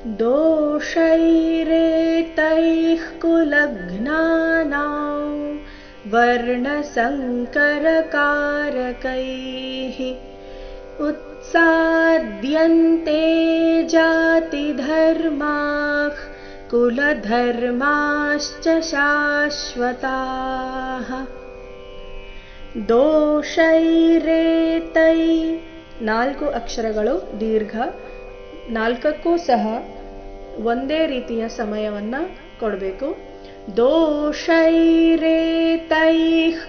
दोषैरेतैः कुलघ्नानां वर्णसङ्करकारकैः उत्साद्यन्ते जातिधर्माः कुलधर्माश्च शाश्वताः। दोषैरेतೈ ನಾಲ್ಕು ಅಕ್ಷರಗಳು ದೀರ್ಘ, ನಾಲ್ಕಕ್ಕೂ ಸಹ ಒಂದೇ ರೀತಿಯ ಸಮಯವನ್ನು ಕೊಡಬೇಕು. ದೋಷೈರೇತೈಃ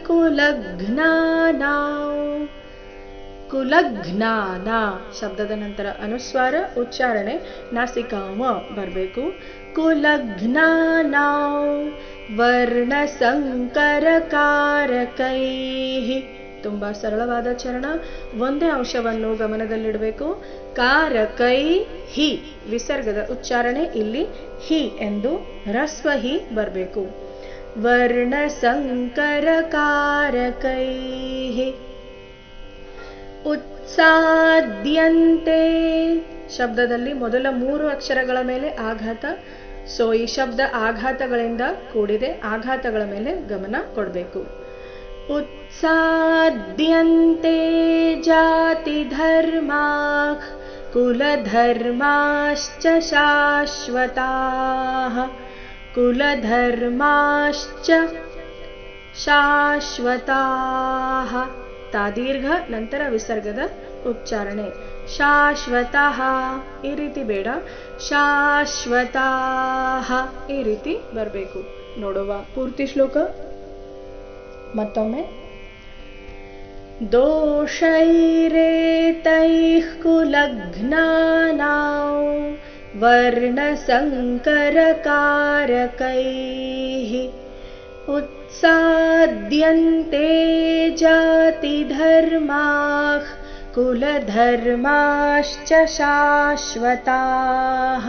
ಕುಲಘ್ನಾನಾಂ, ಕುಲಘ್ನಾನ ಶಬ್ದದ ನಂತರ ಅನುಸ್ವಾರ ಉಚ್ಚಾರಣೆ ನಾಸಿಕಾಮ ಬರಬೇಕು. ಕುಲಘ್ನಾನಾಂ ವರ್ಣಸಂಕರಕಾರಕೈಃ, ತುಂಬ ಸರಳವಾದ ಚರಣ. ಒಂದೇ ಅಂಶವನ್ನು ಗಮನದಲ್ಲಿಡಬೇಕು. ಕಾರಕೈ ಹಿ, ವಿಸರ್ಗದ ಉಚ್ಚಾರಣೆ ಇಲ್ಲಿ ಹಿ ಎಂದು ಹ್ರಸ್ವ ಹಿ ಬರಬೇಕು. ವರ್ಣಸಂಕರಕಾರಕೈ ಉತ್ಸಾದ್ಯಂತೆ ಶಬ್ದದಲ್ಲಿ ಮೊದಲ 3 ಅಕ್ಷರಗಳ ಮೇಲೆ ಆಘಾತ. ಸೊ ಈ ಶಬ್ದ ಆಘಾತಗಳಿಂದ ಕೂಡಿದೆ, ಆಘಾತಗಳ ಮೇಲೆ ಗಮನ ಕೊಡಬೇಕು. उत्साद्यन्ते जातिधर्माः कुलधर्माश्च शाश्वताः, कुलधर्माश्च शाश्वताः. ತಾದೀರ್ಘ ನಂತರ ವಿಸರ್ಗದ ಉಚ್ಚಾರಣೆ. ಶಾಶ್ವತಃ ಈ ರೀತಿ ಬೇಡ, ಶಾಶ್ವತಾಃ ಈ ರೀತಿ ಬರಬೇಕು. ನೋಡುವ ಪೂರ್ತಿ ಶ್ಲೋಕ ಮತ್ತೊಮ್ಮೆ. ದೋಷೈರೇತೈಃ ಕುಲಘ್ನಾನಾಂ ವರ್ಣಸಂಕರಕಾರಕೈಃ उत्साद्यन्ते जातिधर्माः कुलधर्माश्च शाश्वताः.